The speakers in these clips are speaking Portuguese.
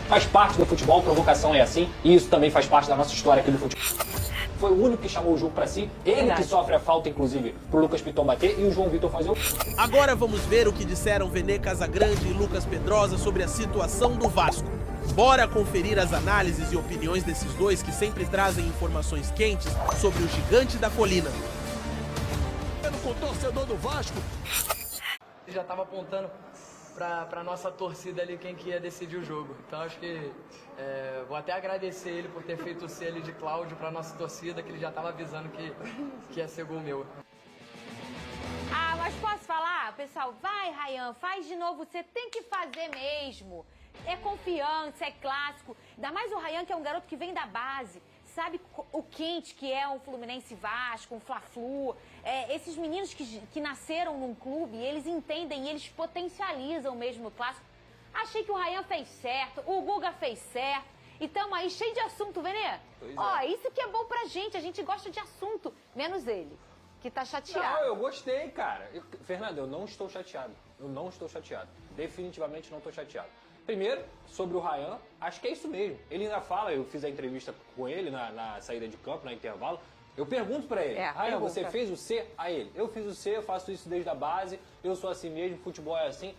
Faz parte do futebol, provocação é assim, e isso também faz parte da nossa história aqui do futebol. Foi o único que chamou o jogo pra si, ele que sofre a falta, inclusive, pro Lucas Piton bater e o João Vitor fazer o... Agora vamos ver o que disseram Vene Casagrande e Lucas Pedrosa sobre a situação do Vasco. Bora conferir as análises e opiniões desses dois que sempre trazem informações quentes sobre o gigante da colina. Com o torcedor do Vasco. Já estava apontando para nossa torcida ali quem que ia decidir o jogo. Então acho que vou até agradecer ele por ter feito o C ali de Cláudio para nossa torcida, que ele já estava avisando que ia ser gol meu. Ah, mas posso falar? Pessoal, vai, Ryan, faz de novo, você tem que fazer mesmo. É confiança, é clássico. Ainda mais o Ryan, que é um garoto que vem da base. Sabe o quente que é um Fluminense Vasco, um Fla-Flu. Esses meninos que nasceram num clube, eles entendem e eles potencializam mesmo o clássico. Achei que o Ryan fez certo, o Guga fez certo. E tamo aí cheio de assunto, Vene. Ó, isso que é bom pra gente, a gente gosta de assunto. Menos ele, que tá chateado. Não, eu gostei, cara. Fernando, eu não estou chateado. Eu não estou chateado. Definitivamente não estou chateado. Primeiro, sobre o Ryan, acho que é isso mesmo. Ele ainda fala, eu fiz a entrevista com ele na saída de campo, no intervalo. Eu pergunto pra ele, Ryan, você fez o C? A ele, eu fiz o C, eu faço isso desde a base, eu sou assim mesmo, futebol é assim.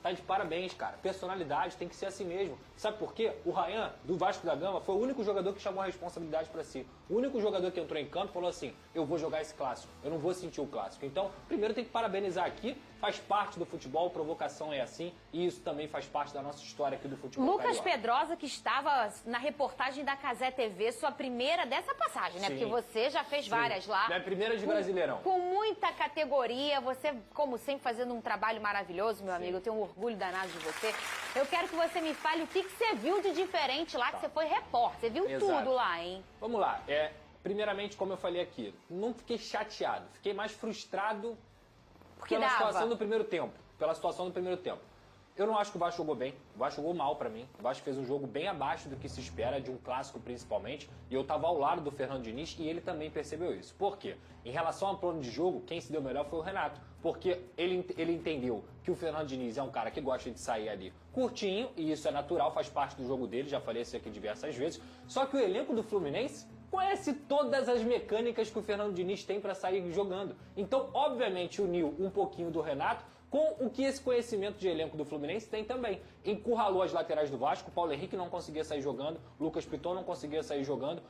Tá de parabéns, cara. Personalidade tem que ser assim mesmo. Sabe por quê? O Ryan, do Vasco da Gama, foi o único jogador que chamou a responsabilidade pra si. O único jogador que entrou em campo e falou assim, eu vou jogar esse clássico, eu não vou sentir o clássico. Então, primeiro tem que parabenizar aqui, faz parte do futebol, provocação é assim, e isso também faz parte da nossa história aqui do futebol. Lucas carioca. Pedrosa, que estava na reportagem da Cazé TV, sua primeira dessa passagem, né? Sim. Porque você já fez várias lá. Minha primeira de Brasileirão. Com muita categoria, você, como sempre, fazendo um trabalho maravilhoso, meu amigo. Eu tenho um orgulho danado de você. Eu quero que você me fale o que você viu de diferente lá, que você foi repórter. Você viu tudo lá, hein? Vamos lá. Primeiramente, como eu falei aqui, não fiquei chateado. Fiquei mais frustrado pela situação do primeiro tempo. Pela situação do primeiro tempo. Eu não acho que o Vasco jogou bem. O Vasco jogou mal pra mim. O Vasco fez um jogo bem abaixo do que se espera, de um clássico principalmente. E eu tava ao lado do Fernando Diniz e ele também percebeu isso. Por quê? Em relação ao plano de jogo, quem se deu melhor foi o Renato. Porque ele entendeu que o Fernando Diniz é um cara que gosta de sair ali curtinho, e isso é natural, faz parte do jogo dele, já falei isso aqui diversas vezes. Só que o elenco do Fluminense conhece todas as mecânicas que o Fernando Diniz tem para sair jogando. Então, obviamente, uniu um pouquinho do Renato com o que esse conhecimento de elenco do Fluminense tem também. Encurralou as laterais do Vasco, o Paulo Henrique não conseguia sair jogando, Lucas Piton não conseguia sair jogando.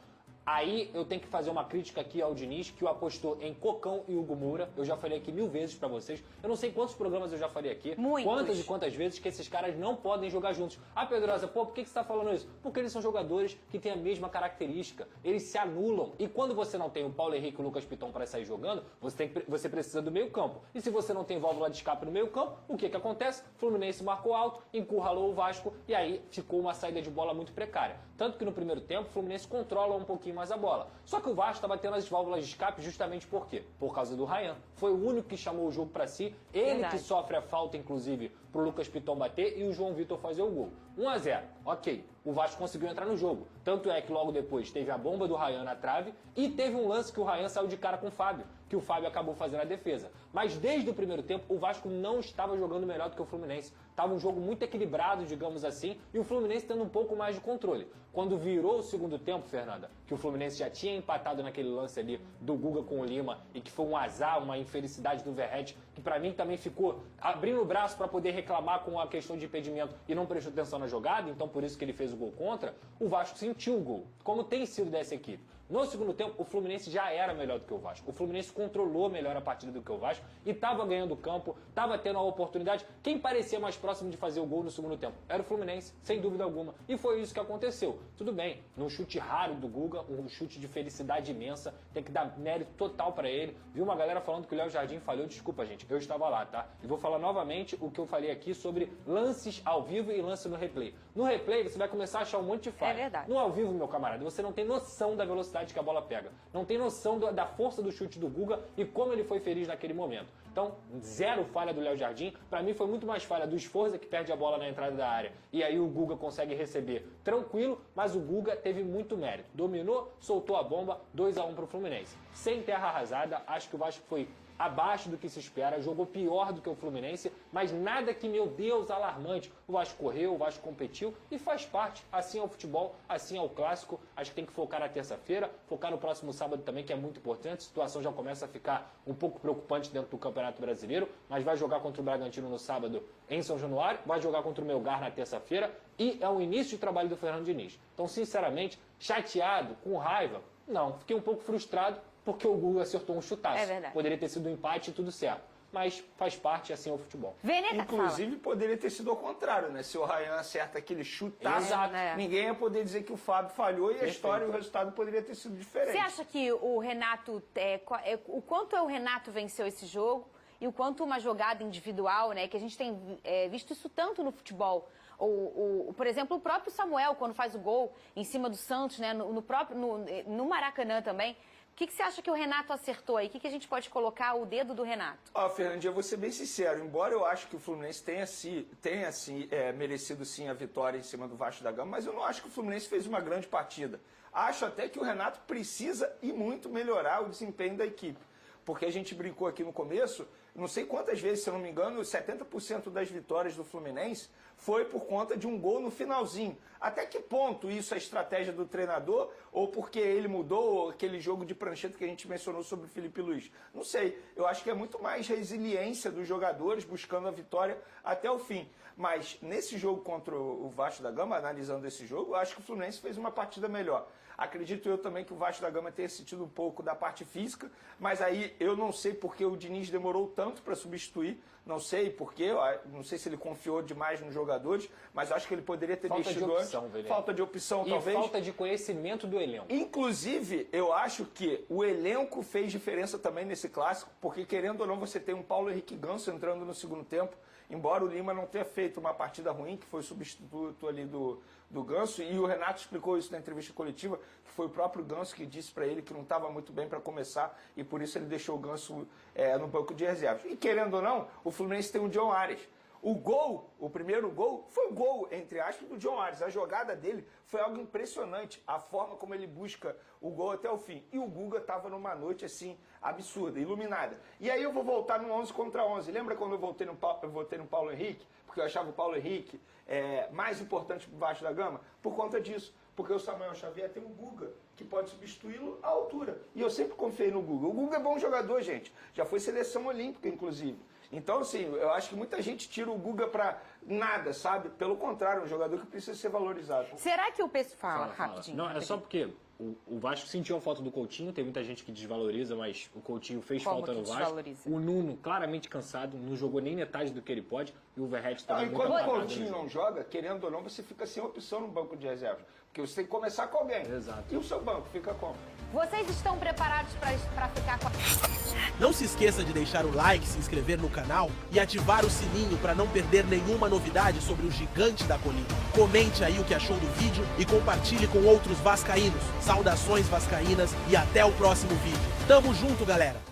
Aí eu tenho que fazer uma crítica aqui ao Diniz, que o apostou em Cocão e Hugo Moura. Eu já falei aqui 1000 vezes pra vocês. Eu não sei quantos programas eu já falei aqui. Muitos. Quantas e quantas vezes que esses caras não podem jogar juntos. Ah, Pedrosa, por que você tá falando isso? Porque eles são jogadores que têm a mesma característica. Eles se anulam. E quando você não tem o Paulo Henrique e o Lucas Piton pra sair jogando, você precisa do meio campo. E se você não tem válvula de escape no meio campo, o que acontece? Fluminense marcou alto, encurralou o Vasco e aí ficou uma saída de bola muito precária. Tanto que no primeiro tempo o Fluminense controla um pouquinho mais a bola. Só que o Vasco estava tendo as válvulas de escape justamente por quê? Por causa do Ryan. Foi o único que chamou o jogo para si. Ele que sofre a falta, inclusive, pro Lucas Piton bater e o João Vitor fazer o gol. 1-0. Ok. O Vasco conseguiu entrar no jogo. Tanto é que logo depois teve a bomba do Ryan na trave e teve um lance que o Ryan saiu de cara com o Fábio, que o Fábio acabou fazendo a defesa. Mas desde o primeiro tempo, o Vasco não estava jogando melhor do que o Fluminense. Estava um jogo muito equilibrado, digamos assim, e o Fluminense tendo um pouco mais de controle. Quando virou o segundo tempo, Fernanda, que o Fluminense já tinha empatado naquele lance ali do Guga com o Lima e que foi um azar, uma infelicidade do Verratti, que pra mim também ficou abrindo o braço para poder reclamar com a questão de impedimento e não prestou atenção na jogada, então por isso que ele fez o gol contra, o Vasco sentiu o gol, como tem sido dessa equipe. No segundo tempo, o Fluminense já era melhor do que o Vasco. O Fluminense controlou melhor a partida do que o Vasco e estava ganhando o campo, estava tendo a oportunidade. Quem parecia mais próximo de fazer o gol no segundo tempo? Era o Fluminense, sem dúvida alguma. E foi isso que aconteceu. Tudo bem, num chute raro do Guga, um chute de felicidade imensa, tem que dar mérito total para ele. Vi uma galera falando que o Léo Jardim falhou, desculpa gente, eu estava lá, tá? E vou falar novamente o que eu falei aqui sobre lances ao vivo e lance no replay. No replay você vai começar a achar um monte de falha. É verdade. No ao vivo, meu camarada, você não tem noção da velocidade que a bola pega. Não tem noção da força do chute do Guga e como ele foi feliz naquele momento. Então, zero falha do Léo Jardim. Pra mim foi muito mais falha do Sforza, que perde a bola na entrada da área. E aí o Guga consegue receber tranquilo, mas o Guga teve muito mérito. Dominou, soltou a bomba, 2-1 pro Fluminense. Sem terra arrasada, acho que o Vasco foi abaixo do que se espera, jogou pior do que o Fluminense, mas nada que, meu Deus, alarmante. O Vasco correu, o Vasco competiu e faz parte. Assim é o futebol, assim é o clássico. Acho que tem que focar na terça-feira, focar no próximo sábado também, que é muito importante. A situação já começa a ficar um pouco preocupante dentro do Campeonato Brasileiro, mas vai jogar contra o Bragantino no sábado em São Januário, vai jogar contra o Melgar na terça-feira e é o início de trabalho do Fernando Diniz. Então, sinceramente, chateado, com raiva, não. Fiquei um pouco frustrado porque o Guga acertou um chutaço. É verdade. Poderia ter sido um empate e tudo certo. Mas faz parte, assim, é o futebol. Veneca, Inclusive, poderia ter sido ao contrário, né? Se o Ryan acerta aquele chutaço, Exato. ninguém ia poder dizer que o Fábio falhou e a história e o resultado poderia ter sido diferente. Você acha que o Renato, o quanto o Renato venceu esse jogo e o quanto uma jogada individual, né? Que a gente tem visto isso tanto no futebol. Por exemplo, o próprio Samuel, quando faz o gol em cima do Santos, né? No Maracanã também. O que você acha que o Renato acertou aí? O que a gente pode colocar o dedo do Renato? Fernandinha, eu vou ser bem sincero. Embora eu acho que o Fluminense tenha merecido sim a vitória em cima do Vasco da Gama, mas eu não acho que o Fluminense fez uma grande partida. Acho até que o Renato precisa e muito melhorar o desempenho da equipe. Porque a gente brincou aqui no começo, não sei quantas vezes, se eu não me engano, 70% das vitórias do Fluminense foi por conta de um gol no finalzinho. Até que ponto isso é estratégia do treinador ou porque ele mudou aquele jogo de prancheta que a gente mencionou sobre o Felipe Luiz? Não sei. Eu acho que é muito mais resiliência dos jogadores buscando a vitória até o fim. Mas nesse jogo contra o Vasco da Gama, analisando esse jogo, eu acho que o Fluminense fez uma partida melhor. Acredito eu também que o Vasco da Gama tenha sentido um pouco da parte física, mas aí eu não sei porque o Diniz demorou tanto para substituir, não sei porquê, não sei se ele confiou demais nos jogadores, mas acho que ele poderia ter mexido antes. Falta de opção, talvez. E falta de conhecimento do elenco. Inclusive, eu acho que o elenco fez diferença também nesse clássico, porque querendo ou não, você tem um Paulo Henrique Ganso entrando no segundo tempo, embora o Lima não tenha feito uma partida ruim, que foi o substituto ali do Ganso, e o Renato explicou isso na entrevista coletiva, que foi o próprio Ganso que disse para ele que não estava muito bem para começar, e por isso ele deixou o Ganso no banco de reservas. E querendo ou não, o Fluminense tem o John Arias. O primeiro gol, foi o gol, entre aspas, do John Arias. A jogada dele foi algo impressionante, a forma como ele busca o gol até o fim. E o Guga estava numa noite, assim, absurda, iluminada. E aí eu vou voltar no 11 contra 11. Lembra quando eu votei no Paulo Henrique? Porque eu achava o Paulo Henrique mais importante para o Vasco da Gama? Por conta disso. Porque o Samuel Xavier tem um Guga, que pode substituí-lo à altura. E eu sempre confiei no Guga. O Guga é bom jogador, gente. Já foi seleção olímpica, inclusive. Então, assim, eu acho que muita gente tira o Guga pra nada, sabe? Pelo contrário, é um jogador que precisa ser valorizado. Será que o pessoal... Rapidinho. Não, é só porque o Vasco sentiu a falta do Coutinho, tem muita gente que desvaloriza, mas o Coutinho fez falta no Vasco. O Nuno, claramente cansado, não jogou nem metade do que ele pode, e o Verratti também muito apagado. Enquanto o Coutinho não joga, querendo ou não, você fica sem opção no banco de reservas. Porque você tem que começar com alguém. Exato. E o seu banco fica como? Vocês estão preparados para ficar com a... Não se esqueça de deixar o like, se inscrever no canal e ativar o sininho para não perder nenhuma novidade sobre o gigante da colina. Comente aí o que achou do vídeo e compartilhe com outros vascaínos. Saudações vascaínas e até o próximo vídeo. Tamo junto, galera!